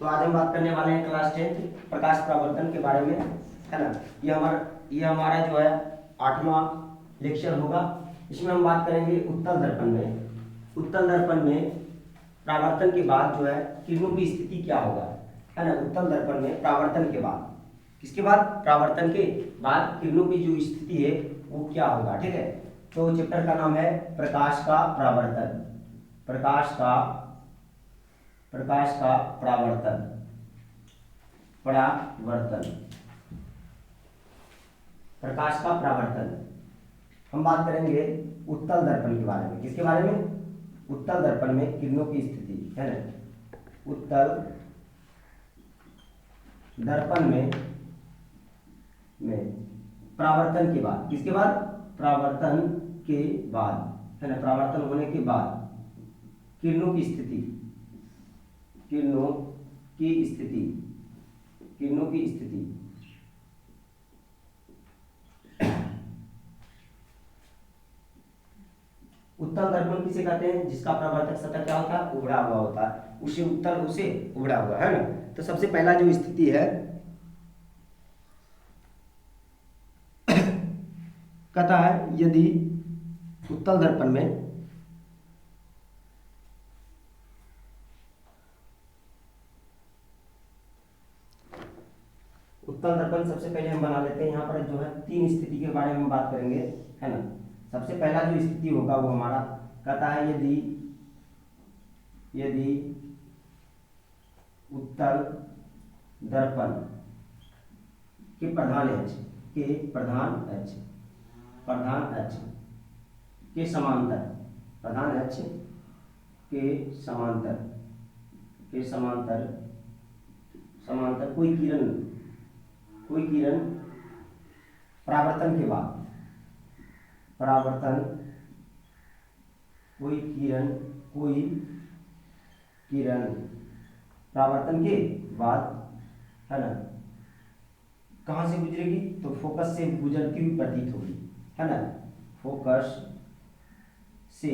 तो आज हम बात करने वाले हैं क्लास 10 प्रकाश परावर्तन के बारे में, है ना। ये हमारा जो है 8वां लेक्चर होगा। इसमें हम बात करेंगे उत्तल दर्पण में। उत्तल दर्पण में परावर्तन के बाद जो है किरणों की स्थिति क्या होगा, है ना। उत्तल दर्पण में परावर्तन के बाद, किसके बाद, परावर्तन के बाद किरणों की जो स्थिति है वो क्या होगा, ठीक है। तो चैप्टर का नाम है प्रकाश का परावर्तन। प्रकाश का परावर्तन। प्रकाश का परावर्तन। हम बात करेंगे उत्तल दर्पण के बारे में। किसके बारे में? उत्तल दर्पण में किरणों की स्थिति, है ना। उत्तल दर्पण में परावर्तन के बाद, किसके बाद, परावर्तन के बाद, है ना। परावर्तन होने के बाद किरणों की स्थिति, उत्तल दर्पण किसे कहते हैं? जिसका परावर्तक सतह क्या होता है, उभड़ा हुआ होता है। उसे उत्तल, उसे उभड़ा हुआ, है ना। तो सबसे पहला जो स्थिति है कहता है यदि उत्तल दर्पण में सबसे पहले हम बना लेते हैं। यहाँ पर जो है 3 स्थिति के बारे में बात करेंगे, है ना। सबसे पहला जो स्थिति होगा वो हमारा कहता है यदि उत्तल दर्पण के प्रधान अक्ष के समांतर, कोई किरण परावर्तन के बाद, कोई किरण परावर्तन के बाद, है ना, कहाँ से गुजरेगी? तो फोकस से गुजरती हुई प्रतीत होगी, है ना। फोकस से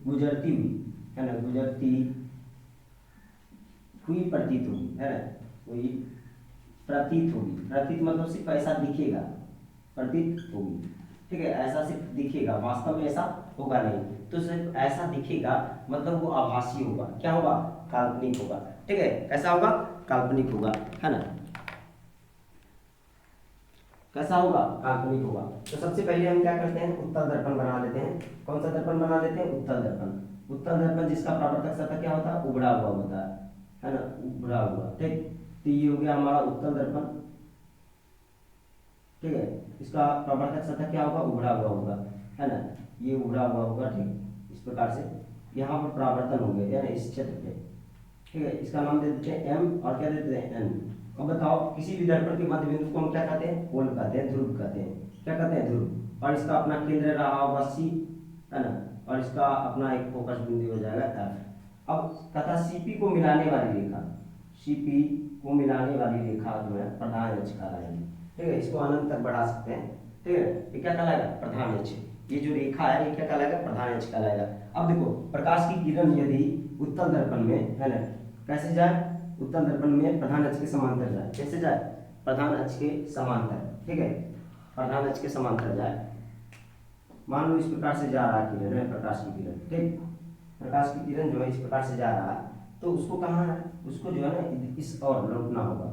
गुजरती हुई, है ना, गुजरती हुई प्रतीत होगी, है ना। कोई प्रतीत होगी। प्रतीत मतलब सिर्फ ऐसा दिखेगा, प्रतीत होगी, ठीक है। ऐसा सिर्फ दिखेगा, वास्तव में ऐसा होगा नहीं। तो सिर्फ ऐसा दिखेगा मतलब वो आभासी होगा। क्या होगा? काल्पनिक होगा, ठीक है। कैसा होगा? काल्पनिक होगा, है ना। कैसा होगा? काल्पनिक होगा। तो सबसे पहले हम क्या करते हैं, उत्तल दर्पण बना लेते हैं। कौन सा दर्पण बना लेते हैं? उत्तल दर्पण। उत्तल दर्पण जिसका परावर्तक सतह क्या होता है, उभड़ा हुआ होता है ना, उभड़ा हुआ, ठीक। तो ये हो गया हमारा उत्तल दर्पण, ठीक है। इसका परावर्तक सतह क्या होगा? उभड़ा हुआ होगा, है ना। ये उभड़ा हुआ होगा, ठीक। इस प्रकार से यहाँ पर परावर्तन हो गया, है ना, इस क्षेत्र पे, ठीक है। इसका नाम दे देते हैं एम और क्या देते हैं, एन। अब बताओ, किसी भी दर्पण के मध्य बिंदु को हम क्या कहते हैं? पोल कहते हैं, ध्रुव कहते हैं। क्या कहते हैं? ध्रुव। और इसका अपना केंद्र रहा होगा सी, है ना, और इसका अपना एक फोकस बिंदु हो जाएगा एफ। अब तथा सीपी को मिलाने वाली रेखा जो है प्रधान अक्ष कहलाएगी, ठीक है। इसको अनंत तक बढ़ा सकते हैं, ठीक है। ये क्या कहलाएगा? प्रधान अक्ष। ये जो रेखा है ये क्या कहलाएगा? प्रधान अक्ष कहलाएगा। अब देखो, प्रकाश की किरण यदि उत्तल दर्पण में, है ना, कैसे जाए? उत्तल दर्पण में प्रधान अक्ष के समांतर जाए। कैसे जाए? प्रधान अक्ष के समांतर, ठीक है। प्रधान अक्ष के समांतर जाए। मान लो इस प्रकार से जा रहा है किरण, है प्रकाश की किरण, ठीक। प्रकाश की किरण जो है इस प्रकार से जा रहा है, तो उसको कहाँ है, उसको जो है ना इस और लौटना होगा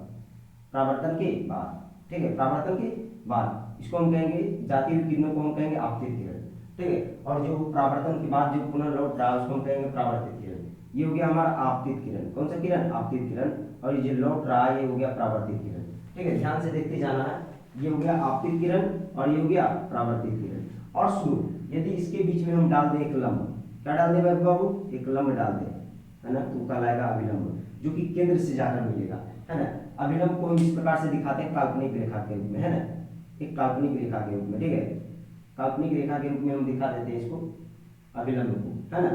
परावर्तन के बाद, ठीक है। परावर्तन के बाद इसको हम कहेंगे, जाती हुई किरणों को हम कहेंगे आपतित किरण, ठीक है। और जो परावर्तन के बाद जो पुनः लौट रहा है उसको हम कहेंगे परावर्तित किरण। ये हो गया हमारा आपतित किरण। कौन सा किरण? आपतित किरण। और ये जो लौट रहा है ये हो गया परावर्तित किरण, ठीक है। ध्यान से देखते जाना है। ये हो गया आपतित किरण और ये हो गया परावर्तित किरण। और सुनो, यदि इसके बीच में हम डाल दें एक लंब, क्या डाल दें बाबू? एक लंब डाल दें, है ना, तो कहलाएगा अभिलंब, जो कि केंद्र से जाकर मिलेगा, है ना। अभिलंब को हम इस प्रकार से दिखाते हैं काल्पनिक रेखा के रूप में, है ना, एक काल्पनिक रेखा के रूप में, ठीक है। काल्पनिक रेखा के रूप में हम दिखा देते हैं इसको, अभिलंब को, है ना।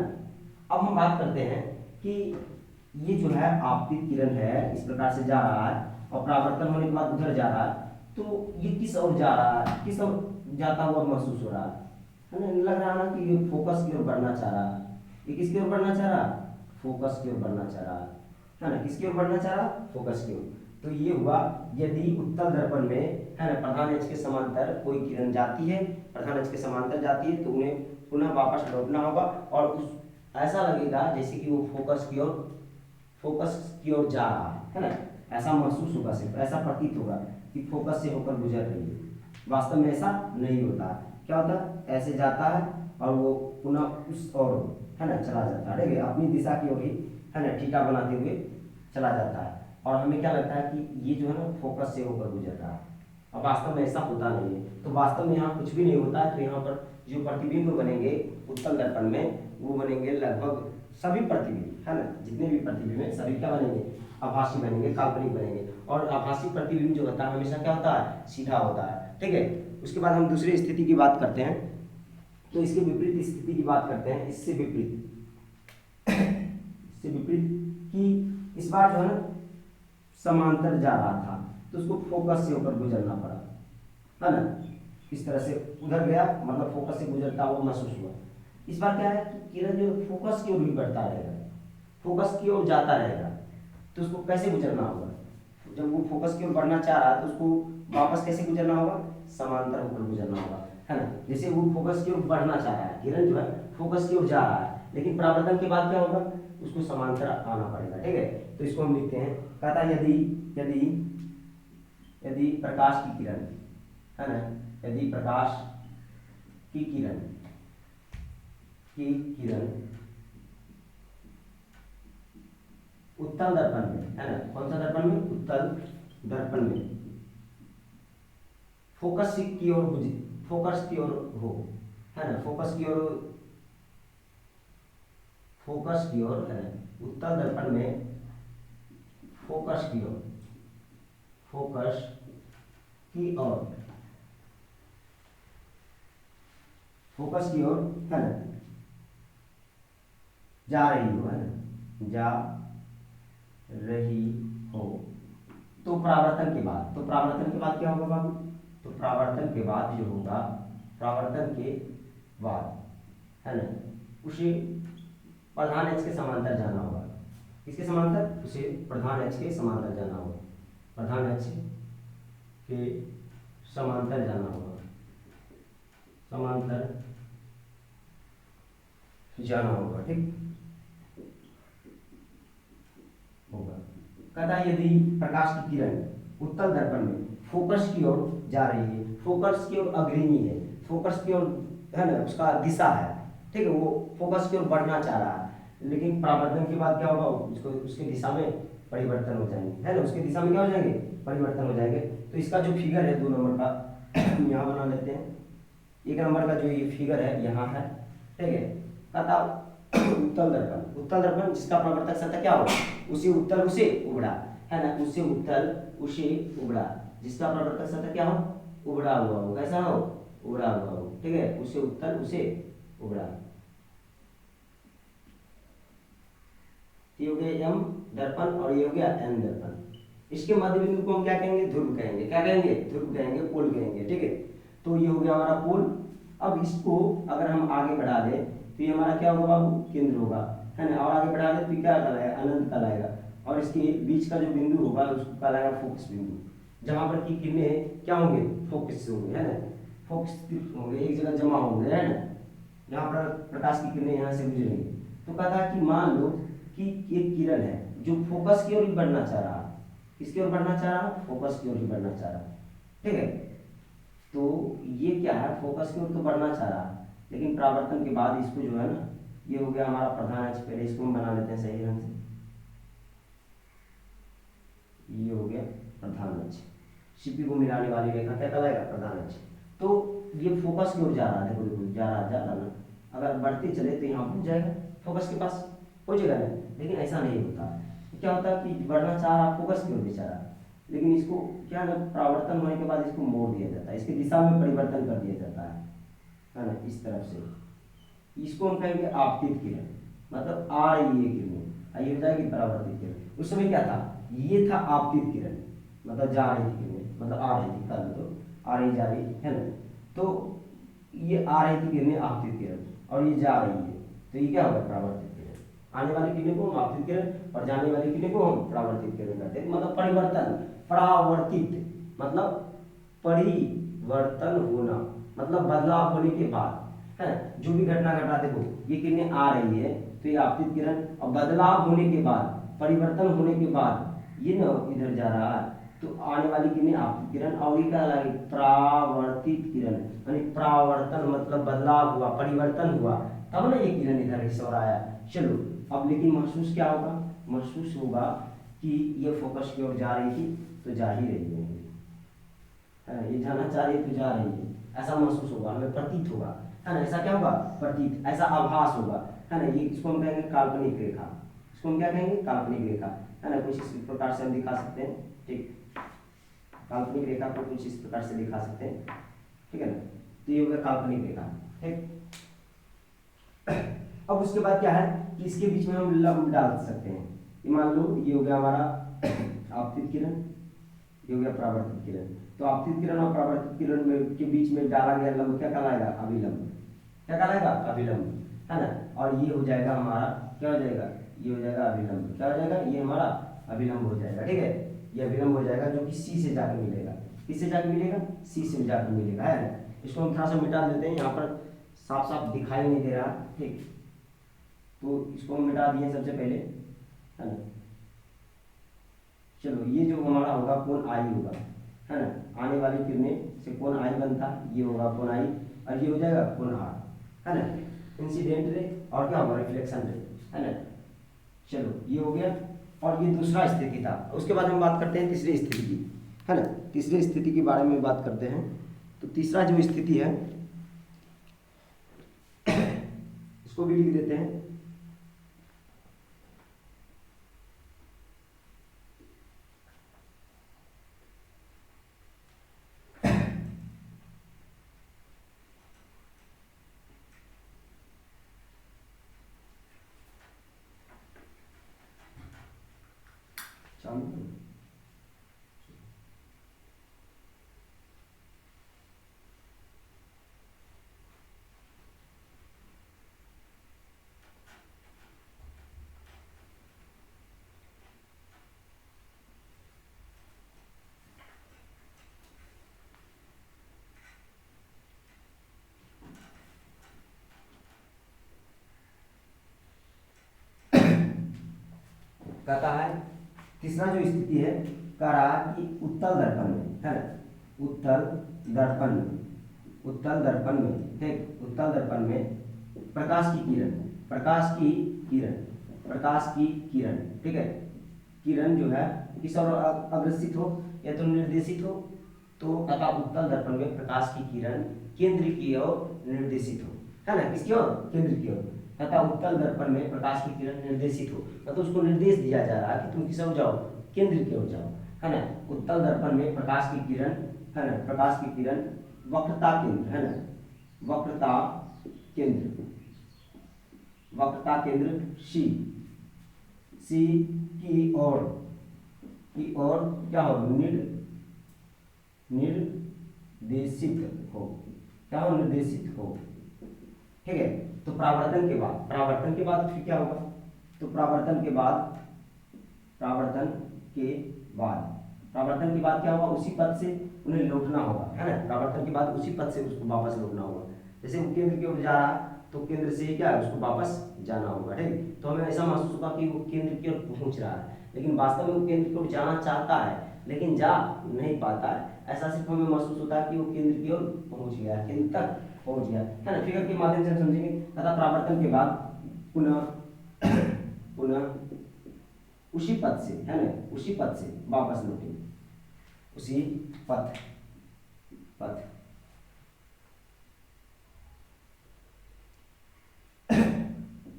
अब हम बात करते हैं कि ये जो है आपतित किरण है, इस प्रकार से जा रहा है और परावर्तन होने के बाद उधर जा रहा है, तो ये किस ओर जा रहा है, किस ओर जाता हुआ महसूस हो रहा है ना। लग रहा है ना कि ये फोकस की ओर बढ़ना चाह रहा है। ये किसकी ओर बढ़ना चाह रहा है? फोकस की ओर बढ़ना चाह रहा है, है ना, किसकी ओर बढ़ना चाह रहा, फोकस की ओर। तो ये हुआ यदि उत्तल दर्पण में, है ना, प्रधान अक्ष के समांतर कोई किरण जाती है, प्रधान अक्ष के समांतर जाती है, तो उन्हें पुनः वापस लौटना होगा और उस ऐसा लगेगा जैसे कि वो फोकस की ओर जा रहा है ना, ऐसा महसूस होगा, सिर्फ ऐसा प्रतीत होगा कि फोकस से होकर गुजर रही है। वास्तव में ऐसा नहीं होता। क्या होता है, ऐसे जाता है और वो पुनः उस ओर, है ना, चला जाता है, ठीक है, अपनी दिशा की ओर ही, है ना, ठीका बनाते हुए चला जाता है। और हमें क्या लगता है कि ये जो है ना फोकस से होकर गुजर रहा है, और वास्तव में ऐसा होता नहीं है। तो वास्तव में यहाँ कुछ भी नहीं होता है। तो यहाँ पर जो प्रतिबिंब बनेंगे उत्तल दर्पण में, वो बनेंगे लगभग सभी प्रतिबिंब, है ना, जितने भी प्रतिबिंब हैं सभी क्या बनेंगे, आभासी बनेंगे, काल्पनिक बनेंगे। और आभासी प्रतिबिंब जो होता है हमेशा क्या होता है, सीधा होता है, ठीक है। उसके बाद हम दूसरी स्थिति की बात करते हैं। तो इसके विपरीत स्थिति की बात करते हैं, इससे विपरीत कि इस बार जो है ना समांतर जा रहा था, तो उसको फोकस से होकर गुजरना पड़ा, है ना, इस तरह से उधर गया, मतलब फोकस से गुजरता हुआ महसूस हुआ। इस बार क्या है कि किरण जो फोकस की ओर भी बढ़ता रहेगा, फोकस की ओर जाता रहेगा, तो उसको कैसे गुजरना होगा, जब वो फोकस की ओर बढ़ना चाह रहा है तो उसको वापस कैसे गुजरना होगा, समांतर होकर गुजरना होगा, है ना। जैसे वो फोकस की ओर बढ़ना चाह रहा है, किरण जो है फोकस की ओर जा रहा है, लेकिन परावर्तन के बाद क्या होगा, उसको समांतर आना पड़ेगा, ठीक है। तो इसको हम लिखते हैं, कहता है यदि प्रकाश की किरण, है ना, यदि प्रकाश की किरण उत्तल दर्पण में, है ना, कौन सा दर्पण में, उत्तल दर्पण में फोकस की ओर हो, है ना, फोकस की ओर, है ना, उत्तल दर्पण में फोकस की ओर, है ना, जा रही हो, है ना, जा रही हो, तो परावर्तन के बाद क्या होगा बाबू, तो परावर्तन के बाद जो होगा, है ना, उसे प्रधान अक्ष के समांतर जाना होगा। किसके समांतर, उसे प्रधान अक्ष के समांतर जाना होगा, प्रधान अक्ष के समांतर जाना होगा, ठीक होगा। कहता है यदि प्रकाश की किरण उत्तल दर्पण में फोकस की ओर जा रही है, फोकस की ओर अग्रणी है, फोकस की ओर, है ना, उसका दिशा है, ठीक है, वो फोकस की ओर बढ़ना चाह रहा है, लेकिन परावर्तन के बाद क्या होगा, उसको उसके दिशा में परिवर्तन हो जाएंगे, है ना, उसके दिशा में क्या हो जाएंगे, परिवर्तन हो जाएंगे। तो इसका जो फिगर है 2 नंबर का यहाँ बना लेते हैं। 1 नंबर का जो ये फिगर है यहाँ है, ठीक है। कहता उत्तल दर्पण जिसका परावर्तक सतह क्या होगा, उसे उत्तल उसे उबड़ा, है ना, उसे उत्तल उसे उबड़ा, जिसका परावर्तक सतह क्या हो, उबड़ा हुआ हो, कैसा हो, उबड़ा हुआ हो, ठीक है, उसे उत्तल उसे उबड़ा। ये हो गया एम दर्पण और ये हो गया एन दर्पण। इसके मध्य बिंदु को हम क्या कहेंगे, ध्रुव कहेंगे, क्या कहेंगे, ध्रुव कहेंगे, पोल कहेंगे, ठीक है। तो ये हो गया हमारा पोल। अब इसको अगर हम आगे बढ़ा दें तो ये हमारा क्या होगा बाबू, केंद्र होगा, है ना, और आगे बढ़ा दें तो क्या कहलाएगा, अनंत कहलाएगा, और इसके बीच का जो बिंदु होगा उसको कहलाएगा फोकस बिंदु, जहां पर की किरणें क्या होंगे, फोकस होंगे, है ना, फोकस होंगे, एक जगह जमा होंगे, है ना, जहाँ पर प्रकाश की किरणें यहाँ से गुजरेंगी। तो कहता है कि मान लो कि एक किरण है जो फोकस की ओर ही बढ़ना चाह रहा, किसकी ओर बढ़ना चाह रहा, फोकस की ओर ही बढ़ना चाह रहा, ठीक है। तो ये क्या है, फोकस की ओर तो बढ़ना चाह रहा, लेकिन परावर्तन के बाद इसको जो है ना, ये हो गया हमारा प्रधान अक्ष, पहले इसको हम बना लेते हैं सही ढंग से, ये हो गया प्रधान अक्ष, सीपी को मिलाने वाली रेखा क्या कहलाएगा, प्रधान अक्ष। तो ये फोकस की ओर जा रहा है, देखो देखो जा रहा ना, अगर बढ़ते चले तो यहाँ पहुंच जाएगा, फोकस के पास पहुंचेगा ना, लेकिन ऐसा नहीं होता। क्या होता है कि बढ़ना चाह रहा फोकस की ओर बेचारा, लेकिन इसको क्या ना, परावर्तन होने के बाद इसको मोड़ दिया जाता है, इसकी दिशा में परिवर्तन कर दिया जाता है ना, इस तरफ से। इसको हम कहेंगे आपतित किरण, मतलब आ रही है किरण, ये हो जाएगी परावर्तित किरण। उस समय क्या था, ये था आपतित किरण, मतलब जा रही थी किरणें, मतलब आ रही थी, कल तो आ रही जा रही है ना, तो ये आ रही थी किरणें आपतित किरण, और ये जा रही है, तो ये क्या होगा, परावर्तित किरण। आने वाली किरणें को हम आपतित किरण और जाने वाली किरणें को हम परावर्तित किरण कहते हैं। मतलब परिवर्तन, परावर्तित मतलब परिवर्तन होना, मतलब बदलाव होने के बाद, है ना, जो भी घटना घटा, देखो ये किरणें आ रही है तो ये आपतित किरण, और बदलाव होने के बाद, परिवर्तन होने के बाद ये ना इधर जा रहा है तो आने वाली किरणें आपतित किरण, और ये क्या लगे परावर्तित किरण, यानी परावर्तन मतलब बदलाव हुआ, परिवर्तन हुआ, तब ना ये किरण इधर इस ओर आया। चलो अब लेकिन महसूस क्या होगा, महसूस होगा कि ये फोकस की ओर जा रही थी तो जा ही रही है, ये जाना चाह रही है तो जा रही है, ऐसा महसूस होगा, हमें प्रतीत होगा, है ना, ऐसा क्या होगा, प्रतीत, ऐसा आभास होगा, है ना। ये इसको हम कहेंगे काल्पनिक रेखा, इसको हम क्या कहेंगे, काल्पनिक रेखा, है ना। कुछ इस प्रकार से हम दिखा सकते हैं, ठीक, काल्पनिक रेखा को कुछ इस प्रकार से दिखा सकते हैं, ठीक है ना। तो ये हो गया काल्पनिक रेखा, ठीक। अब उसके बाद क्या है कि इसके बीच में हम लंब डाल सकते हैं। ये मान लो ये हो गया हमारा आपतित किरण, ये हो गया परावर्तित किरण। तो आपतित किरण और परावर्तित किरण में के बीच में डाला गया लंब क्या कहलाएगा, अभिलंब, क्या कहलाएगा, अभिलंब, है ना। और ये हो जाएगा हमारा, क्या हो जाएगा, ये हो जाएगा अभिलंब, क्या हो जाएगा, ये हमारा अभिलंब हो जाएगा, ठीक है। ये अभिलंब हो जाएगा जो कि सी से जाकर मिलेगा, किससे जाकर मिलेगा, सी से जाकर मिलेगा, है ना। इसको हम थोड़ा सा मिटा देते हैं, यहाँ पर साफ साफ दिखाई नहीं दे रहा, ठीक, तो इसको हम मिटा दिए सबसे पहले, है ना। चलो ये जो हमारा होगा कोण आई होगा, है ना, आने वाली किरणें से कोण आई बनता, ये होगा कोण आई, और ये हो जाएगा कोण आर, है ना। इंसिडेंट रे और क्या होगा, रिफ्लेक्शन रे, है ना। चलो ये हो गया, और ये दूसरा स्थिति था। उसके बाद हम बात करते हैं तीसरी स्थिति की, है ना। तीसरी स्थिति के बारे में बात करते हैं। तो तीसरा जो स्थिति है इसको भी लिख देते हैं। कहता है तीसरा जो स्थिति है, कह रहा कि उत्तल दर्पण में, है ना, उत्तल दर्पण में, उत्तल दर्पण में, ठीक, उत्तल दर्पण में प्रकाश की किरण, प्रकाश की किरण, प्रकाश की किरण, ठीक है, किरण जो है किस ओर अग्रसित हो या तो निर्देशित हो, तो तथा उत्तल दर्पण में प्रकाश की किरण केंद्र की ओर निर्देशित हो, है ना, किसकी ओर, केंद्र की ओर, तथा उत्तल दर्पण में प्रकाश की किरण निर्देशित हो, मतलब उसको निर्देश दिया जा रहा है कि तुम किस ओर जाओ, केंद्र की ओर जाओ, है ना। उत्तल दर्पण में प्रकाश की किरण, है ना, प्रकाश की किरण वक्रता केंद्र, है ना, वक्रता केंद्र, वक्रता केंद्र सी, सी की ओर, की ओर क्या हो, निर्देशित हो, क्या हो, निर्देशित हो, ठीक है। तो परावर्तन के बाद, परावर्तन के बाद फिर क्या होगा, तो परावर्तन के बाद, परावर्तन के बाद, परावर्तन के बाद क्या होगा, उसी पथ से उन्हें लौटना होगा, है ना। परावर्तन के बाद उसी पथ से उसको वापस लौटना होगा। जैसे वो केंद्र की ओर जा रहा है तो केंद्र से क्या है, उसको वापस जाना होगा, ठीक। तो हमें ऐसा महसूस होगा कि वो केंद्र की ओर पहुंच रहा है, लेकिन वास्तव में वो केंद्र की ओर जाना चाहता है लेकिन जा नहीं पाता है। ऐसा सिर्फ हमें महसूस होता है कि वो केंद्र की ओर पहुंच गया, केंद्र तक पहुंच गया, है ना। फिगर के माध्यम से हम समझेंगे। तथा परावर्तन के बाद पुनः पुनः उसी पथ से, है ना, उसी पथ से वापस लौटेंगे, उसी पथ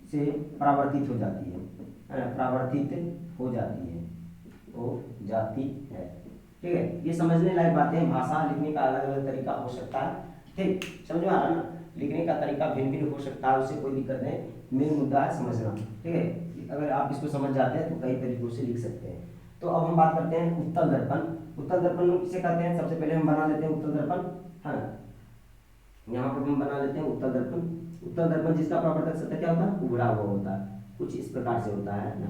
से परावर्तित हो जाती है ना, परावर्तित हो जाती है, ठीक है। ये समझने लायक बातें हैं। भाषा लिखने का अलग अलग तरीका हो सकता है, ठीक, समझ में आ रहा है ना। लिखने का तरीका भिन्न भिन्न हो सकता है, उससे कोई दिक्कत नहीं, मेन मुद्दा है समझना, ठीक है। अगर आप इसको समझ जाते हैं तो कई तरीकों से लिख सकते हैं। तो अब हम बात करते हैं उत्तल दर्पण। उत्तल दर्पण किसे कहते हैं, सबसे पहले हम बना लेते हैं उत्तल दर्पण, है ना। यहाँ पर हम बना लेते हैं उत्तल दर्पण। उत्तल दर्पण जिसका परावर्तक सतह क्या होता है, उभड़ा हुआ होता है, कुछ इस प्रकार से होता है ना।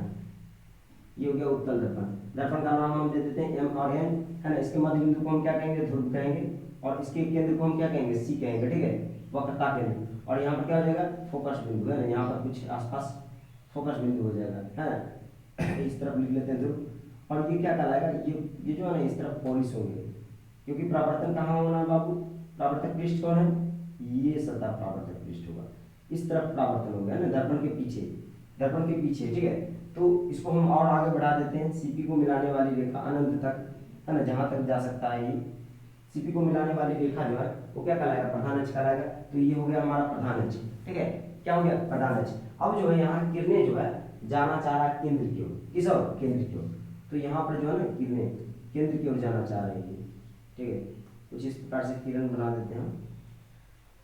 ये हो गया उत्तल दर्पण। दर्पण का नाम हम दे देते हैं एम और एन, है ना। इसके मध्य बिंदु को हम क्या कहेंगे, ध्रुव कहेंगे, और इसके केंद्र को हम क्या कहेंगे, सी कहेंगे, ठीक है, वक्रता केंद्र। और यहाँ पर क्या हो जाएगा, फोकस बिंदु, है ना, यहाँ पर कुछ आसपास फोकस बिंदु हो जाएगा, है ना। इस तरफ लिख लेते हैं ध्रुव। और ये क्या कहलाएगा, ये जो है ना इस तरफ पोलिश होंगे, क्योंकि परावर्तन कहाँ होना है बाबू, परावर्तक पृष्ठ कौन है, ये सतह परावर्तक पृष्ठ होगा, इस तरफ परावर्तन हो गया ना, दर्पण के पीछे, दर्पण के पीछे, ठीक है। तो इसको हम और आगे बढ़ा देते हैं, सीपी को मिलाने वाली रेखा अनंत तक, है ना, जहाँ तक जा सकता है ये सीपी को मिलाने वाली रेखा जो है वो क्या कहलाएगा, प्रधान अक्ष कहलाएगा। तो ये हो गया हमारा प्रधान अक्ष, ठीक है, क्या हो गया, प्रधान अक्ष। अब जो है यहाँ किरणें जो है जाना चाह रहा है केंद्र की ओर, किस ओर, केंद्र की ओर। तो यहाँ पर जो है ना किरणें केंद्र की ओर जाना चाह रही है, ठीक है। कुछ इस प्रकार से किरण बना देते हैं हम,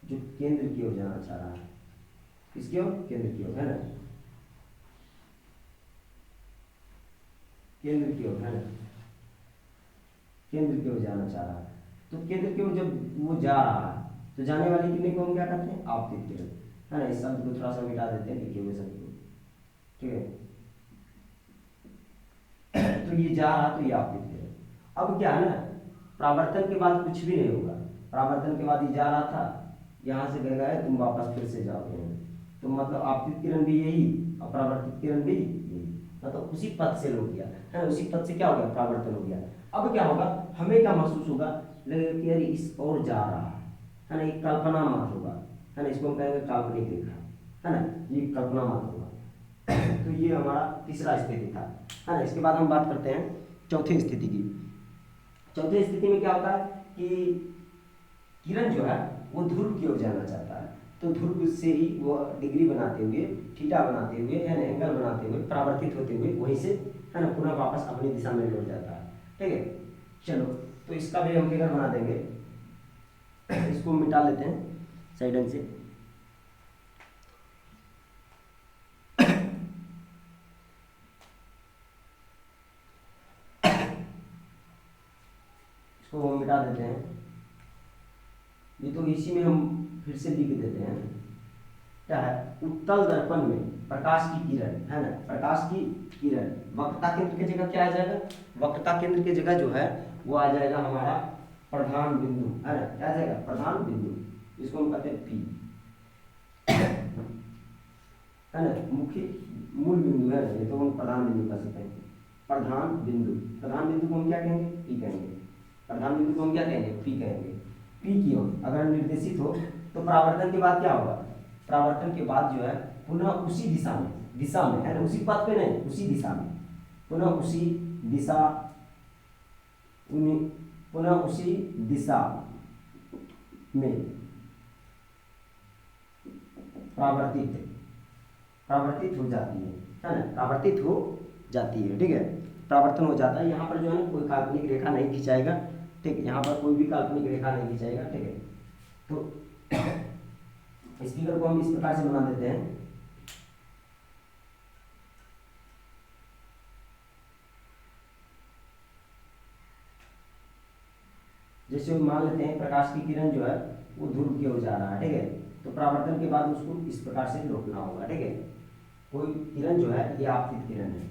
जो केंद्र की ओर जाना चाह रहा है, किसकी ओर, केंद्र की ओर, है ना, केंद्र की ओर, है ना, केंद्र की ओर जाना चाह रहा है। तो केंद्र की ओर जब वो जा रहा है तो जाने वाली किरणें को हम क्या कहते हैं, आपतित किरण, है ना। इस शब्द को थोड़ा सा मिटा देते हैं लिखे हुए शब्द को, ठीक है। तो ये जा रहा तो ये आपतित किरण। अब क्या है ना, परावर्तन के बाद कुछ भी नहीं होगा, परावर्तन के बाद ये जा रहा था, यहाँ से गया है, तुम वापस फिर से जाओगे, तो मतलब आपतित किरण भी यही और परावर्तित किरण भी यही, मतलब उसी पथ से हो गया, है ना, उसी पथ से क्या हो गया, परावर्तन हो गया। अब क्या होगा, हमें क्या महसूस होगा, लगेगा कि यार इस ओर जा रहा है ना, एक कल्पना मात्र होगा, है ना, इसको हम कहेंगे काल्पनिक रेखा, है ना, ये कल्पना मात्र होगा। तो ये हमारा तीसरा स्थिति था, है ना। इसके बाद हम बात करते हैं चौथी स्थिति की। चौथी स्थिति में क्या होता है कि किरण जो है वो ध्रुव की ओर जाना चाहता है, तो ध्रुव से ही वो डिग्री बनाते हुए, थीटा बनाते हुए, है ना, एंगल बनाते हुए, परावर्तित होते हुए वहीं से, है ना, पुनः वापस अपनी दिशा में लौट जाता है, ठीक है। चलो, तो इसका भी हम फिगर बना देंगे, इसको मिटा लेते हैं साइडन से। इसको हम मिटा देते हैं, ये तो इसी में हम फिर से लिख देते हैं, क्या है, उत्तल दर्पण में प्रकाश की किरण, है ना, प्रकाश की किरण वक्रता केंद्र की जगह क्या आ जाएगा, वक्रता केंद्र की जगह जो है वो आ जाएगा हमारा प्रधान बिंदु, है ना, क्या आ जाएगा, प्रधान बिंदु, इसको हम कहते हैं पी, है ना, मुख्य मूल बिंदु, है ना, ये तो हम प्रधान बिंदु कह सकते हैं, प्रधान बिंदु, प्रधान बिंदु को हम क्या कहेंगे, पी कहेंगे, प्रधान बिंदु को हम क्या कहेंगे, पी कहेंगे। पी की ओर अगर निर्देशित हो तो परावर्तन के बाद क्या होगा, परावर्तन के बाद जो है पुनः उसी दिशा में, है ना, उसी पथ पे नहीं, उसी दिशा में, पुनः उसी दिशा, पुनः उसी दिशा में परावर्तित हो जाती है ना, परावर्तित हो जाती है, ठीक है, परावर्तन हो जाता है। यहाँ पर जो है ना कोई काल्पनिक रेखा नहीं खिंचाएगा, ठीक है, यहाँ पर कोई भी काल्पनिक रेखा नहीं खिंचाएगा, ठीक है। तो इस फिगर को हम इस प्रकार से बना देते हैं, जैसे मान लेते हैं प्रकाश की किरण जो है वो ध्रुव की ओर जा रहा है, ठीक है, तो परावर्तन के बाद उसको इस प्रकार से रोकना होगा, ठीक है। कोई किरण जो है ये आपतित किरण है,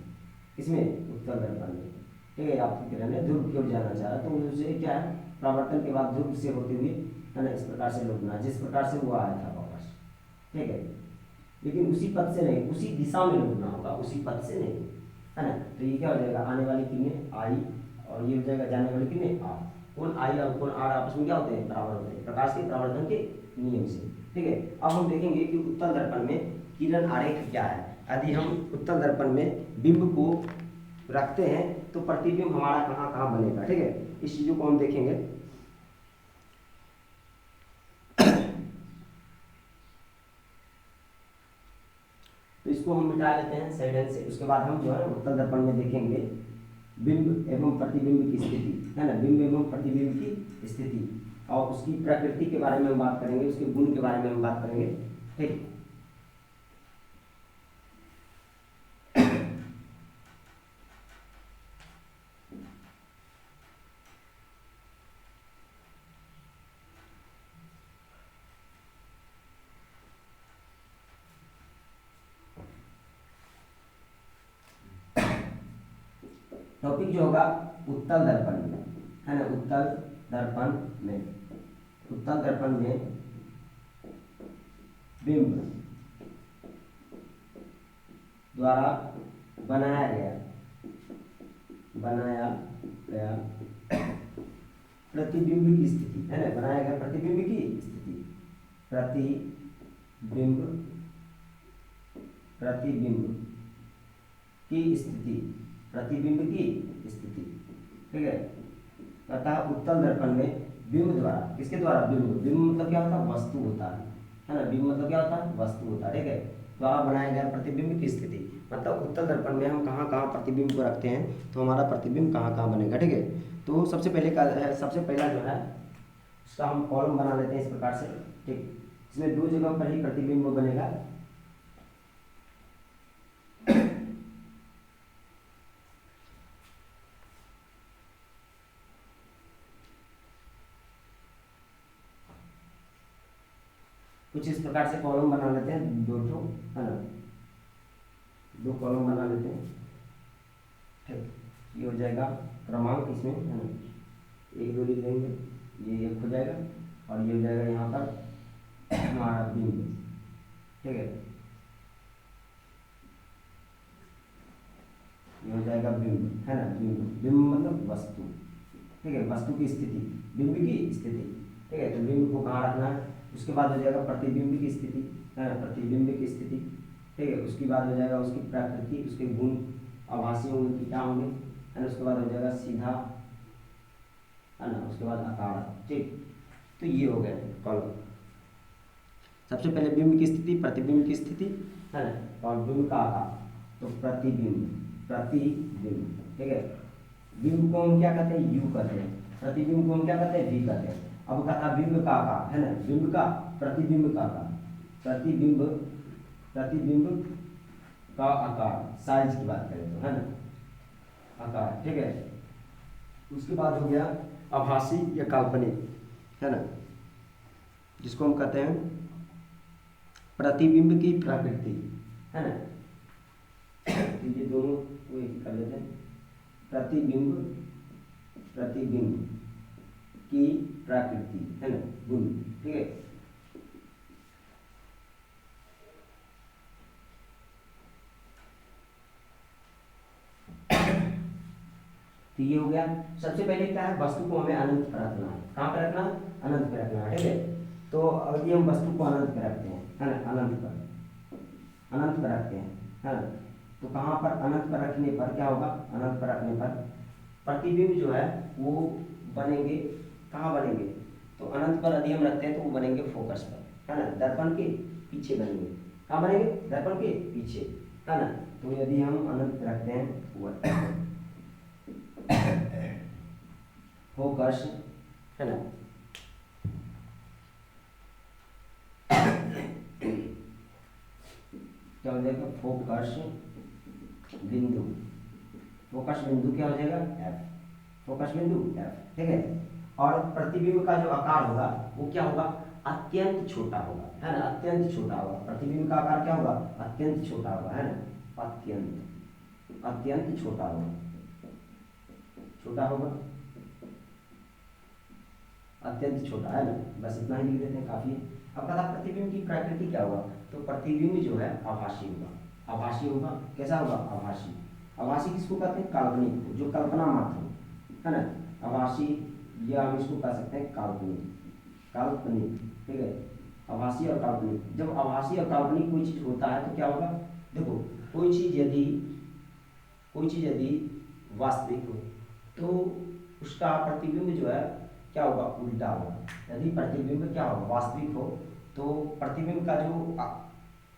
इसमें उत्तल दर्पण में, ठीक है, आपतित किरण है, ध्रुव की ओर जाना चाह रहा है, तो उसे क्या है, परावर्तन के बाद ध्रुव से होते हुए, है ना, इस प्रकार से लौटना, जिस प्रकार से वो आया था वापस, ठीक है, लेकिन उसी पथ से नहीं, उसी दिशा में लौटना होगा, उसी पथ से नहीं, है ना। तो ये क्या हो जाएगा, आने वाली किरणें आई और ये हो जाएगा जाने वाली किरणें आर, कौन आई और कौन आर आपस में क्या होते हैं, बराबर होते हैं प्रकाश के परावर्तन के नियम से, ठीक है। अब हम देखेंगे कि उत्तल दर्पण में किरण आरेख क्या है। यदि हम उत्तल दर्पण में बिंब को रखते हैं तो प्रतिबिंब हमारा कहाँ कहाँ बनेगा, ठीक है, इस चीजों को हम देखेंगे। तो इसको हम मिटा लेते हैं साइड से, उसके बाद हम जो है उत्तल दर्पण में देखेंगे बिंब एवं प्रतिबिंब की स्थिति, है ना, बिंब एवं प्रतिबिंब की स्थिति और उसकी प्रकृति के बारे में हम बात करेंगे, उसके गुण के बारे में हम बात करेंगे, ठीक। टॉपिक जो होगा उत्तल दर्पण में, है ना, उत्तल दर्पण में, उत्तल दर्पण में बिंब द्वारा बनाया गया प्रतिबिंब की स्थिति, है ना, बनाया गया प्रतिबिंब की स्थिति, प्रतिबिंब की स्थिति, प्रतिबिंब की स्थिति, ठीक है। अतः उत्तल दर्पण में बिंब द्वारा, किसके द्वारा, बिंब मतलब क्या होता है, वस्तु होता है ना, बिंब मतलब क्या होता है, वस्तु होता है, ठीक है, द्वारा बनाया गया प्रतिबिंब की स्थिति, मतलब उत्तल दर्पण में हम कहाँ कहाँ प्रतिबिंब को रखते हैं तो हमारा प्रतिबिंब कहाँ कहाँ बनेगा, ठीक है। तो सबसे पहला जो है उसका हम कॉलम बना लेते हैं इस प्रकार से, ठीक, इसमें दो जगह पर ही प्रतिबिंब बनेगा, कुछ इस प्रकार से कॉलम बना लेते हैं, दो ठो, है ना, दो कॉलम बना लेते हैं, ठीक, ये हो जाएगा क्रमांक इसमें, है ना, 1 2 लिख देंगे, ये 1 हो जाएगा और ये हो जाएगा यहाँ पर हमारा बिंब, ठीक है, ये हो जाएगा बिंब, है ना, बिंब मतलब वस्तु, ठीक है, वस्तु की स्थिति, बिंब की स्थिति, ठीक है। तो बिंब को कहाँ रखना है, उसके बाद हो जाएगा प्रतिबिंब की स्थिति, है ना, प्रतिबिंब की स्थिति, ठीक है, उसके बाद हो जाएगा उसकी प्रकृति, उसके गुण आभासी होंगे कि क्या होंगे, है ना, उसके बाद हो जाएगा सीधा, है ना, उसके बाद आकार, ठीक। तो ये हो गया कॉलम, सबसे पहले बिंब की स्थिति, प्रतिबिंब की स्थिति, है ना, और बिंब का आकार, तो प्रतिबिंब, ठीक है, बिंब को हम क्या कहते हैं, यू कहते हैं, प्रतिबिंब को हम क्या कहते हैं, वी कहते हैं। अब कहा बिंब का आकार, है ना, बिंब का, प्रतिबिंब का आकार, प्रतिबिंब का आकार, साइज की बात करें तो, है ना, आकार, ठीक है। उसके बाद हो गया आभासी या काल्पनिक, है ना, जिसको हम कहते हैं प्रतिबिंब की प्रकृति, है ना, तो ये दोनों को एक कर लेते हैं, प्रतिबिंब की प्रकृति, है ना, गुण, ठीक है। तो ये हो गया, सबसे पहले क्या है, वस्तु को हमें अनंत पर रखना है, कहाँ पर रखना है, अनंत पर रखना है, ठीक है। तो अभी हम वस्तु को अनंत पर रखते हैं, है ना, अनंत पर रखते हैं, है ना, तो कहाँ पर, अनंत पर रखने पर क्या होगा, अनंत पर रखने पर प्रतिबिंब जो है वो बनेंगे, कहाँ बनेंगे, तो अनंत पर यदि हम रखते हैं तो वो बनेंगे फोकस पर, है ना, दर्पण के पीछे बनेंगे, कहाँ बनेंगे, दर्पण के पीछे, है ना। तो यदि हम अनंत रखते हैं फोकस, है ना, क्या हो जाएगा, फोकस बिंदु, क्या हो जाएगा, एफ, फोकस बिंदु एफ, ठीक है। और प्रतिबिंब का जो आकार होगा वो क्या होगा, अत्यंत छोटा होगा, है ना, अत्यंत छोटा होगा, प्रतिबिंब का आकार क्या होगा, अत्यंत छोटा होगा, है ना, अत्यंत छोटा होगा, अत्यंत छोटा, है ना, बस इतना ही लिख देते हैं, काफी है। अब पता प्रतिबिंब की प्रकृति क्या होगा, तो प्रतिबिंब जो है आभासी होगा, कैसा होगा, आभासी किसको कहते हैं, काल्पनिक, जो कल्पना मात्र हो, है ना, आभासी, या हम इसको कह सकते हैं काल्पनिक, ठीक है, आभासी और काल्पनिक। जब आभासी और काल्पनिक कोई चीज होता है तो क्या होगा, देखो, कोई चीज यदि वास्तविक हो तो उसका प्रतिबिंब जो है क्या होगा, उल्टा होगा। यदि प्रतिबिंब क्या होगा, वास्तविक हो तो प्रतिबिंब का जो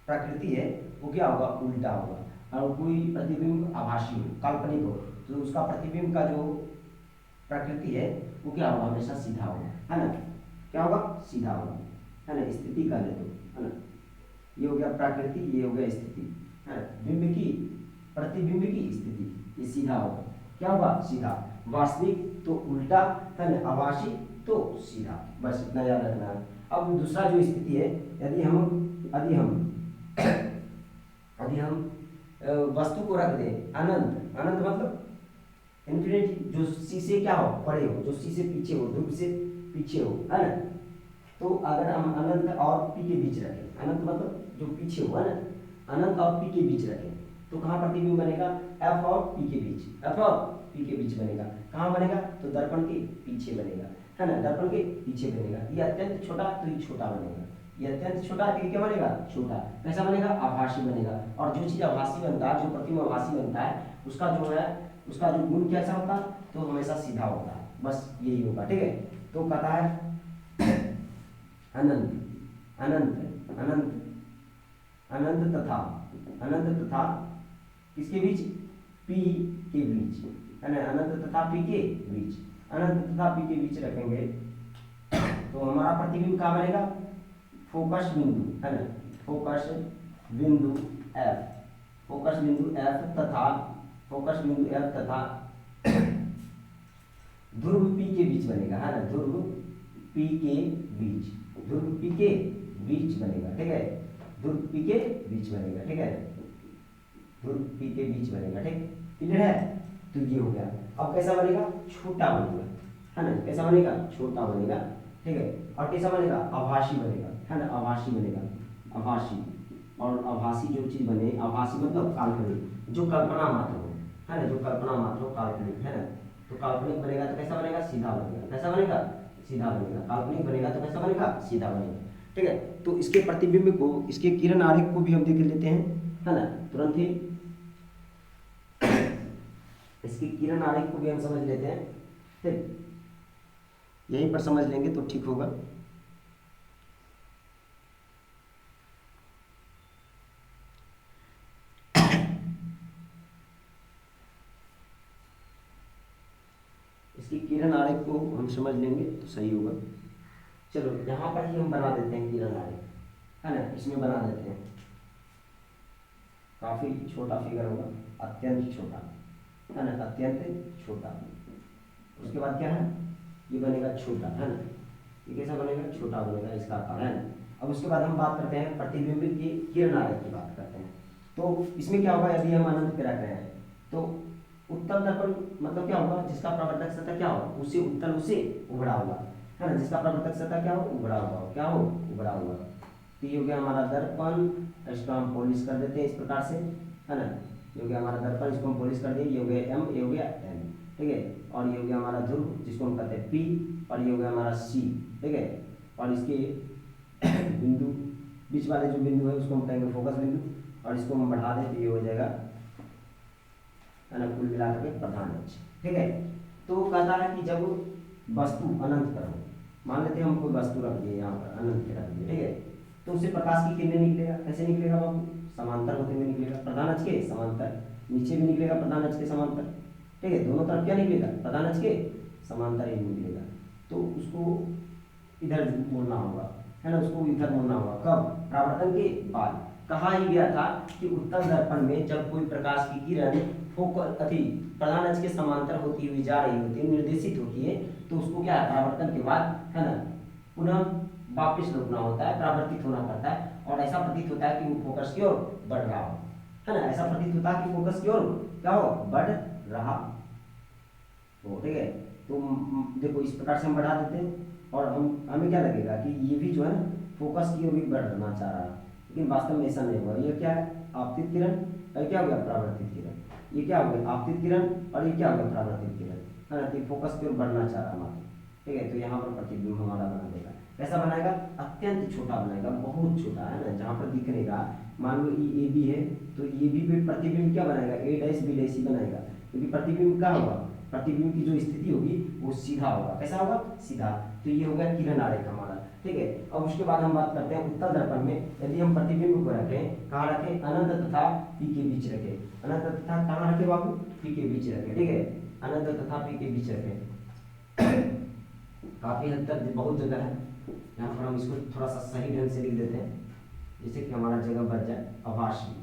प्रकृति है वो क्या होगा, उल्टा होगा। और कोई प्रतिबिंब आभासी हो, काल्पनिक हो, तो उसका प्रतिबिंब का जो प्रकृति है वो क्या होगा, हमेशा सीधा होगा, है ना, क्या होगा, सीधा होगा, है ना, स्थिति कर ले तो, है ना, ये हो गया प्रकृति, ये हो गया स्थिति, है ना, बिंब की, प्रतिबिंब की स्थिति, ये सीधा होगा, क्या होगा, सीधा, वास्तविक तो उल्टा, है ना, आभासी तो सीधा, बस इतना याद रखना है। अब दूसरा जो स्थिति है, यदि हम वस्तु को रख दें अनंत, मतलब जो सी से क्या हो, परे हो, जो सी से पीछे हो, ध्रुव से पीछे हो, है ना। तो अगर हम अनंत और पी के बीच रखें, अनंत मतलब जो पीछे हो, है ना, अनंत और पी के बीच रखें, तो कहाँ प्रतिबिंब बनेगा, एफ और पी के बीच, एफ और पी के बीच बनेगा। कहाँ बनेगा, तो दर्पण के पीछे बनेगा, है ना, दर्पण के पीछे बनेगा। ये अत्यंत छोटा, तो ये छोटा बनेगा, ये अत्यंत छोटा, तो ये क्या बनेगा, छोटा। कैसा बनेगा, आभासी बनेगा। और जो चीज़ आभासी बनता है, जो प्रतिबिंब आभासी बनता है, उसका जो है, उसका जो गुण कैसा होता है, तो हमेशा सीधा होता है, बस यही होगा, ठीक है। तो कहता है अनंत, अनंत, अनंत, अनंत तथा, अनंत तथा किसके बीच, पी के बीच, है ना, अनंत तथा पी के बीच, अनंत तथा पी के बीच रखेंगे तो हमारा प्रतिबिंब कहाँ बनेगा, फोकस बिंदु, है ना, फोकस बिंदु एफ, फोकस बिंदु एफ तथा, फोकस बिंदु एफ तथा ध्रुव पी के बीच बनेगा, है ना, ध्रुव पी के बीच, ध्रुव पी के बीच बनेगा, ठीक है, ध्रुव पी के बीच बनेगा, ठीक है, ध्रुव पी के बीच बनेगा, ठीक, क्लियर है। तो ये हो गया। अब कैसा बनेगा, छोटा बनेगा, है ना, कैसा बनेगा, छोटा बनेगा, ठीक है। और कैसा बनेगा, आभासी बनेगा, है ना, आभासी बनेगा, आभासी। और आभासी जो चीज बने, आभासी मतलब काल्पनिक, जो कल्पना मात्र हो, है ना, जो कल्पना मात्र हो, काल्पनिक, है ना। तो काल्पनिक बनेगा तो कैसा बनेगा, सीधा बनेगा, कैसा बनेगा, सीधा बनेगा। काल्पनिक बनेगा तो कैसा बनेगा, सीधा बनेगा, ठीक है। तो इसके प्रतिबिंब को, इसके किरण आरेख को भी हम देख लेते हैं, है ना, तुरंत ही इसके किरण आरेख को भी हम समझ लेते हैं, ठीक, यहीं पर समझ लेंगे तो ठीक होगा। इसकी किरण आरेख को हम समझ लेंगे तो सही होगा। चलो यहाँ पर ही हम बना देते हैं किरण आरेख, है ना, इसमें बना देते हैं। काफी छोटा फिगर होगा, अत्यंत छोटा, है ना, अत्यंत छोटा। उसके बाद क्या है, ये बनेगा छोटा, है ना, ये कैसा बनेगा, छोटा बनेगा, इसका आकार, है ना। अब उसके बाद हम बात करते हैं प्रतिबिंब की किरण आरेख की बात करते हैं। तो इसमें क्या होगा, यदि हम अनंत पे रख रहे हैं तो उत्तल दर्पण मतलब क्या होगा, जिसका प्रवर्तक सतह क्या होगा, उसे उत्तल, उसे उभड़ा हुआ, है ना, जिसका प्रवर्तक सतह क्या हो, उभड़ा हुआ, क्या हो, उभड़ा हुआ। तो ये हो गया हमारा दर्पण, इसको हम पॉलिश कर देते हैं इस प्रकार से, है ना, ये हो गया हमारा दर्पण, इसको हम पॉलिश कर देंगे, ये हो गया एम, ये हो गया एम, ठीक है। और ये हो गया हमारा ध्रुव जिसको हम कहते हैं पी, और ये हो गया हमारा सी, ठीक है। और इसके बिंदु, बीच वाले जो बिंदु है उसको हम कहेंगे फोकस बिंदु, और इसको हम बढ़ा दें तो ये हो जाएगा, है ना, कुल मिलाकर के प्रधान अक्ष, ठीक है। तो कहता है कि जब वस्तु अनंत पर हो, मान लेते हैं हम कोई वस्तु रख दिए यहाँ पर, अनंत पे रख दिए, ठीक है, तो उससे प्रकाश की किरणें निकलेगा, कैसे निकलेगा बाबू, समांतर होते हुए निकलेगा, प्रधान अक्ष के समांतर, नीचे भी निकलेगा प्रधान अक्ष के समांतर, ठीक है, दोनों तरफ क्या निकलेगा, प्रधान अक्ष के समांतर ही निकलेगा। तो उसको इधर मुड़ना होगा, है ना, उसको इधर मुड़ना होगा, कब, परावर्तन के बाद। कहा ही गया था कि उत्तल दर्पण में जब कोई प्रकाश की किरण फोकस अति प्रधान अक्ष के समांतर होती हुई जा रही होती है, निर्देशित होती है, तो उसको क्या है, परावर्तन के बाद, है ना, पुनः वापस लौटना होता है, परावर्तित होना पड़ता है, और ऐसा प्रतीत होता है कि वो फोकस की ओर बढ़ रहा हो, है ना, ऐसा प्रतीत होता है कि फोकस की ओर क्या हो, बढ़ रहा हो, ठीक है। तो देखो इस प्रकार से हम बढ़ा देते हैं, और हमें क्या लगेगा कि ये भी जो है ना फोकस की ओर भी बढ़ना चाह रहा है, लेकिन वास्तव में ऐसा नहीं हुआ। ये क्या है, आपतित किरण, और क्या हो गया, परावर्तित किरण, ये क्या हो गया, आपतित किरण, और ये क्या हो गया, परावर्तित किरण, है ना, तो फोकस की ओर बढ़ना चाह रहा मात्र, ठीक है। तो यहाँ पर प्रतिबिंब हमारा बना देगा, कैसा बनाएगा, अत्यंत छोटा बनाएगा, बहुत छोटा, है ना, जहाँ पर दिखने का, मान लो ये बी है, तो ये बी पे प्रतिबिंब क्या बनाएगा, ए डैश बी डैश ही बनाएगा, क्योंकि प्रतिबिंब क्या होगा, प्रतिबिंब की जो स्थिति होगी वो सीधा होगा, कैसा होगा, सीधा। तो ये हो गया किरण आरेख हमारा, ठीक है। अब उसके बाद हम बात करते हैं उत्तल दर्पण में यदि हम प्रतिबिंब को रखें, कहाँ रखें, अनंत तथा पी के बीच रखें, अनंत तथा कहाँ रखें बाबू, पी के बीच रखें, ठीक है, अनंत तथा पी के बीच रखें। काफी हद तक बहुत जगह है, यहाँ पर हम इसको थोड़ा सा सही ढंग से लिख देते हैं, जिससे कि हमारा जगह बच जाए, आभासी,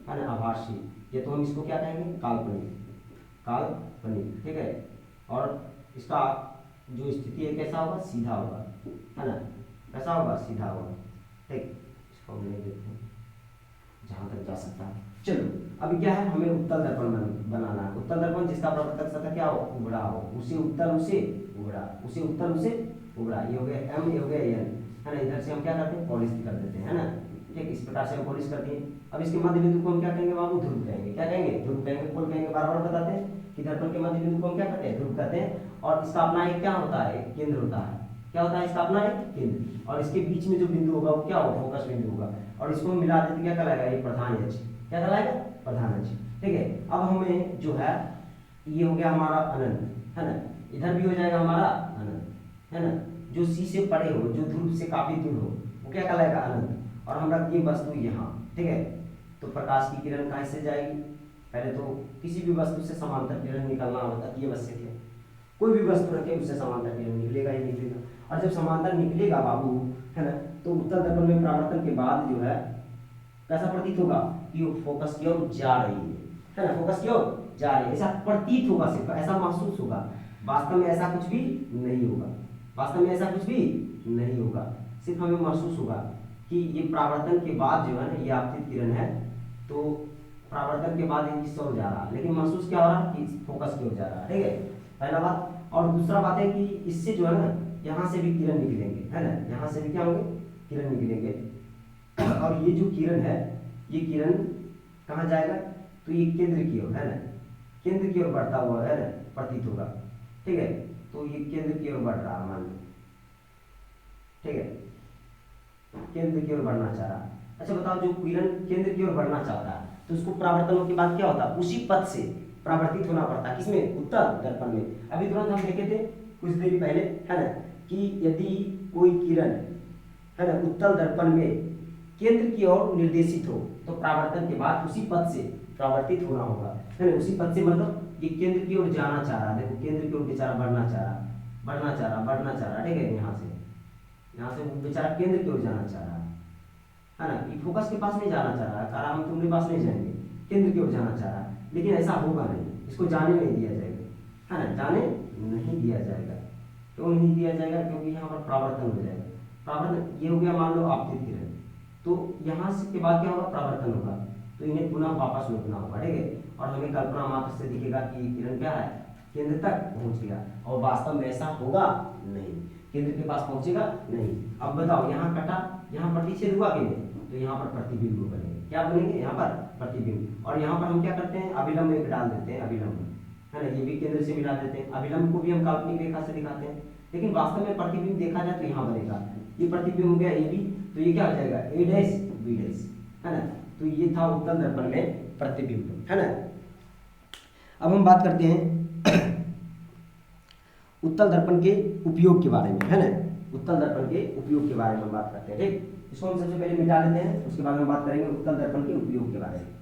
है ना, आभासी, ये तो हम इसको क्या कहेंगे, काल्पनिक, काल्पनिक, ठीक है। और इसका जो स्थिति है कैसा होगा, सीधा होगा, है ना, कैसा होगा, सीधा होगा, ठीक। इसको हम ले देते हैं जहाँ तक जा सकता है। चलो अभी क्या है, हमें उत्तल दर्पण बनाना है। उत्तल दर्पण जिसका प्रवर्तक सतह क्या हो, उभड़ा हो, उसे उत्तल उसे उभड़ा, उसे उत्तल उसे उभड़ा। ये हो गया एम, ये हो गया एन, है ना। इधर से हम क्या करते हैं, पॉलिश कर देते हैं, है ना। ठीक, इस प्रकार से हम पॉलिश करते हैं। अब इसके मध्य बिंदु को हम क्या कहेंगे बाबू, ध्रुव कहेंगे। क्या कहेंगे, ध्रुव कहेंगे। कौन कहेंगे, बार बार बताते हैं कि दर्पण के मध्य बिंदु को हम क्या कहते हैं, ध्रुव कहते हैं। और इसका अपना एक क्या होता है, केंद्र होता है। क्या होता है इसका अपना एक केंद्र, और इसके बीच में जो बिंदु होगा वो क्या होगा, फोकस बिंदु होगा। और इसको मिला देते क्या कहलाएगा, ये प्रधान अक्ष। क्या कहलाएगा, प्रधान अक्ष। ठीक है, अब हमें जो है ये हो गया हमारा अनंत, है ना। इधर भी हो जाएगा हमारा अनंत, है ना। जो सी से परे हो, जो ध्रुव से काफी दूर हो, वो क्या कहलाएगा, अनंत। और हम रख दिए वस्तु यहाँ, ठीक है। तो प्रकाश की किरण कहाँ से जाएगी, पहले तो किसी भी वस्तु से समांतर किरण निकलना अति आवश्यक है। कोई भी वस्तु रखे उससे समांतर किरण निकलेगा ही निकलेगा। और जब समांतर निकलेगा बाबू, है ना, तो उत्तल दर्पण में परावर्तन के बाद जो है कैसा प्रतीत होगा कि वो फोकस की ओर जा रही है ना, फोकस की ओर जा रही है, ऐसा प्रतीत होगा, सिर्फ ऐसा महसूस होगा। वास्तव में ऐसा कुछ भी नहीं होगा, वास्तव में ऐसा कुछ भी नहीं होगा, सिर्फ हमें महसूस होगा कि ये परावर्तन के बाद जो है ना, ये आपतित किरण है। तो परावर्तन के बाद ये इस ओर जा रहा है, लेकिन महसूस क्या हो रहा है कि फोकस की ओर जा रहा है। ठीक है, पहला बात। और दूसरा बात है कि इससे जो है ना, यहाँ से भी किरण निकलेंगे, है ना, यहाँ से भी क्या होंगे, किरण निकलेंगे। और ये जो किरण है, ये किरण कहाँ जाएगा, तो ये केंद्र की ओर, है ना, केंद्र की ओर बढ़ता हुआ, है ना, प्रतीत होगा। ठीक है, तो ये केंद्र की ओर बढ़ रहा है, मान लो, ठीक है, केंद्र की ओर बढ़ना चाह रहा। अच्छा बताओ, जो किरण केंद्र की ओर बढ़ना चाहता है तो उसको परावर्तनों के बाद क्या होता है, उसी पथ से परावर्तित होना पड़ता है। किसमें, उत्तल दर्पण में। अभी तुरंत हम देखे थे कुछ देर पहले, है ना, कि यदि कोई किरण, है ना, उत्तल दर्पण में केंद्र की ओर निर्देशित हो तो परावर्तन के बाद उसी पथ से परावर्तित होना होगा, है ना। उसी पथ से मतलब ये केंद्र की ओर जाना चाह रहा है, देखो केंद्र की ओर बेचारा बढ़ना चाह रहा, बढ़ना चाह रहा, बढ़ना चाह रहा, ठीक है। यहाँ से वो बेचारा केंद्र की ओर जाना चाह रहा है ना। ये फोकस के पास नहीं जाना चाह रहा है, कह रहा हम तुम्हारे पास नहीं जाएंगे, केंद्र की ओर जाना चाह रहा है। लेकिन ऐसा होगा नहीं, इसको जाने नहीं दिया जाएगा, है ना, जाने नहीं दिया जाएगा। क्यों नहीं दिया जाएगा, क्योंकि यहाँ पर परावर्तन हो जाएगा। परावर्तन ये हो गया, मान लो आपतित किरण, तो यहाँ से के बाद क्या होगा, परावर्तन होगा, तो इन्हें पुनः वापस लौटना होगा। ठीक है, और हमें कल्पना मात्र से दिखेगा कि किरण क्या है, केंद्र तक पहुंच गया, और वास्तव में ऐसा होगा नहीं, केंद्र के पास पहुंचेगा नहीं। अब बताओ, यहाँ कटा, यहाँ प्रतिच्छेद हुआ कि नहीं, तो यहाँ पर प्रतिबिंब बनेंगे। क्या बनेंगे, यहाँ पर प्रतिबिंब। और यहाँ पर हम क्या करते हैं, अभिलंब एक डाल देते हैं, अभिलंब, है ना, ये भी केंद्र से मिला देते हैं। अभिलंब को भी हम काल्पनिक रेखा से दिखाते हैं, लेकिन वास्तव में प्रतिबिंब देखा जाए तो यहाँ बनेगा। ये प्रतिबिंब हो गया ए बी, तो ये क्या हो जाएगा, ए डैश बी डैश, है ना। तो ये था उत्तल दर्पण में प्रतिबिंब, है ना। अब हम बात करते हैं उत्तल दर्पण के उपयोग के बारे में, है ना। उत्तल दर्पण के उपयोग के बारे में हम बात करते हैं। ठीक, इसको हम सबसे पहले मिटा लेते हैं, उसके बाद हम बात करेंगे उत्तल दर्पण के उपयोग के बारे में।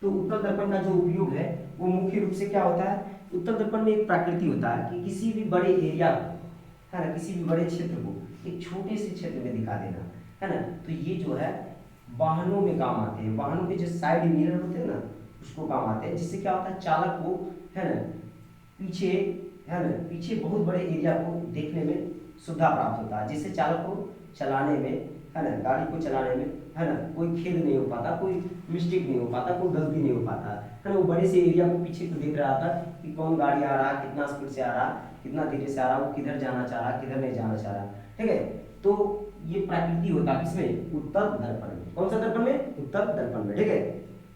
तो उत्तल दर्पण का जो उपयोग है वो मुख्य रूप से क्या होता है, उत्तल दर्पण में एक प्रकृति होता है कि किसी भी बड़े एरिया को, है ना, किसी भी बड़े क्षेत्र को एक छोटे से क्षेत्र में दिखा देना, है ना। तो ये जो है वाहनों में काम आते हैं, वाहनों के जो साइड मिरर होते हैं ना, उसको काम आते हैं। जिससे क्या होता है, चालक को, है ना, पीछे, है ना, पीछे बहुत बड़े एरिया को देखने में सुविधा प्राप्त होता है, जिससे चालक को चलाने में, है ना, गाड़ी को चलाने में, है ना, कोई खेद नहीं हो पाता, कोई मिस्टेक नहीं हो पाता, कोई गलती नहीं हो पाता, है ना। वो बड़े से एरिया को पीछे को देख रहा था कि कौन गाड़ी आ रहा, कितना स्पीड से आ रहा, कितना धीरे से आ रहा, वो किधर जाना चाह रहा, किधर नहीं जाना चाह रहा। ठीक है, तो ये प्रकृति होता है किसमें, उत्तल दर्पण में। कौन सा दर्पण में, उत्तल दर्पण में। ठीक है,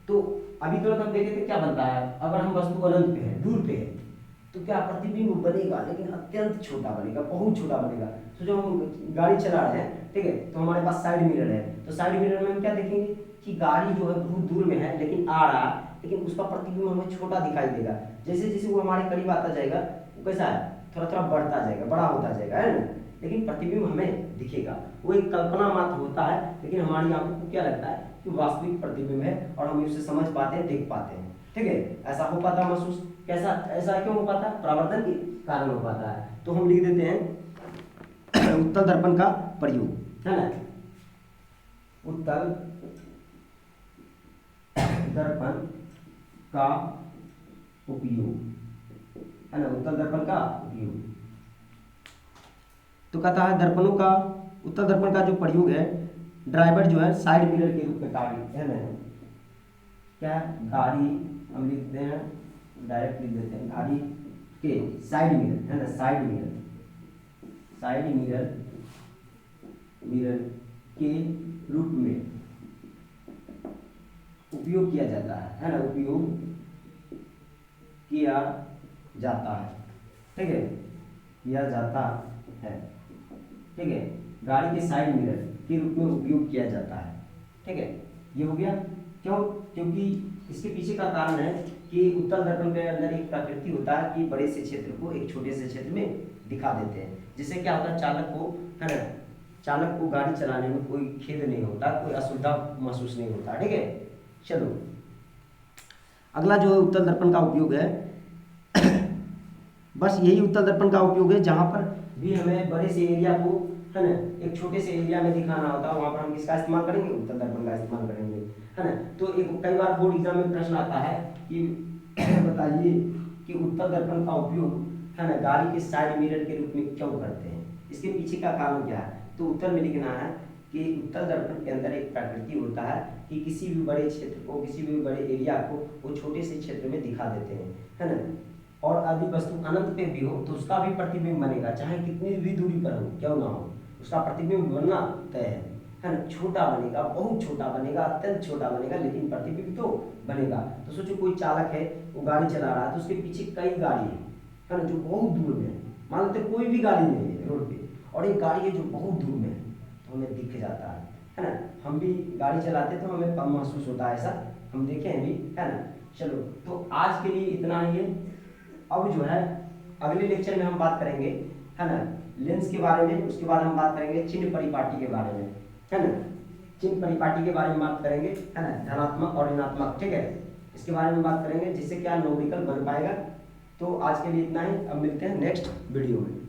तो अभी तुरंत हम देखे थे क्या बनता है, अगर हम वस्तु अनंत पे है, दूर पे है, तो क्या प्रतिबिंब बनेगा, लेकिन अत्यंत छोटा बनेगा, बहुत छोटा बनेगा। तो जब हम गाड़ी चला रहे हैं, ठीक है, तो हमारे पास साइड मिरर है, तो साइड मिरर में हम क्या देखेंगे कि गाड़ी जो है बहुत दूर में है लेकिन आ रहा, लेकिन उसका प्रतिबिंब हमें छोटा दिखाई देगा। जैसे जैसे वो हमारे करीब आता जाएगा, वो कैसा है, थोड़ा थोड़ा बढ़ता जाएगा, बड़ा होता जाएगा, है ना। लेकिन प्रतिबिंब हमें दिखेगा। वो एक कल्पना मात्र होता है, लेकिन हमारी आंखों को क्या लगता है कि वास्तविक प्रतिबिंब है और हम उसे समझ पाते हैं, देख पाते हैं। ठीक है, ऐसा हो पाता महसूस। कैसा ऐसा क्यों हो पाता? परावर्तन के कारण हो पाता है। तो हम लिख देते हैं उत्तल दर्पण का प्रयोग, है ना, उत्तल दर्पण का उपयोग, है ना, उत्तल दर्पण का उपयोग। तो कहता है दर्पणों का, उत्तल दर्पण का जो प्रयोग है, ड्राइवर जो है साइड मिरर के रूप में गाड़ी, है ना, क्या गाड़ी हम लिखते हैं, डायरेक्ट लिख देते हैं, गाड़ी के साइड मिरर, है ना, side mirror, side mirror, mirror के रूप में उपयोग किया जाता है ना, उपयोग किया जाता है। ठीक है, किया जाता है। ठीक है, गाड़ी के साइड मिरर के रूप में उपयोग किया जाता है। ठीक है, ये हो गया। क्यों? क्योंकि इसके पीछे का कारण है कि उत्तल दर्पण के अंदर एक प्रकृति होता है कि बड़े से क्षेत्र को एक छोटे से क्षेत्र में दिखा देते हैं। जिससे क्या होता है, चालक को, है ना, चालक को गाड़ी चलाने में कोई खेद नहीं होता, कोई असुविधा महसूस नहीं होता। ठीक है, चलो अगला जो है उत्तल दर्पण का उपयोग है बस यही उत्तल दर्पण का उपयोग है जहां पर भी हमें बड़े से एरिया को, है ना, एक छोटे से एरिया में दिखाना होता है, वहां पर हम किसका इस्तेमाल करेंगे? उत्तल दर्पण का इस्तेमाल करेंगे, है ना। तो एक कई बार बोर्ड एग्जाम में प्रश्न आता है कि बताइए कि उत्तल दर्पण का उपयोग, है ना, गाड़ी के साइड मिरर के रूप में क्यों करते हैं, इसके पीछे का कारण क्या है? तो उत्तर में लिखना है कि उत्तल दर्पण के अंदर एक प्रकृति होता है कि किसी भी बड़े क्षेत्र को, किसी भी बड़े एरिया को वो छोटे से क्षेत्र में दिखा देते हैं, है ना। और यदि वस्तु अनंत पे भी हो तो उसका भी प्रतिबिंब बनेगा, चाहे कितनी भी दूरी पर हो, क्यों ना हो, उसका प्रतिबिंब बनना तय है ना। छोटा बनेगा, बहुत छोटा बनेगा, अत्यंत छोटा बनेगा, लेकिन प्रतिबिंब तो बनेगा। तो सोचो कोई चालक है, वो गाड़ी चला रहा है, तो उसके पीछे कई गाड़ी है ना, जो बहुत दूर में है। मान लेते कोई भी गाड़ी नहीं है रोड पे, और एक गाड़ी है जो बहुत दूर में है, तो हमें दिख जाता है ना। हम भी गाड़ी चलाते तो हमें कम महसूस होता है, ऐसा हम देखें भी, है ना। चलो, तो आज के लिए इतना ही है। अब जो है अगले लेक्चर में हम बात करेंगे, है ना, लेंस के बारे में। उसके बाद हम बात करेंगे चिन्ह परिपाटी के बारे में, है ना, चिन्ह परिपाटी के बारे में बात करेंगे, है ना, धनात्मक और ऋणात्मक। ठीक है, इसके बारे में बात करेंगे, जिससे क्या न्यूमेरिकल बन पाएगा। तो आज के लिए इतना ही, अब मिलते हैं नेक्स्ट वीडियो में।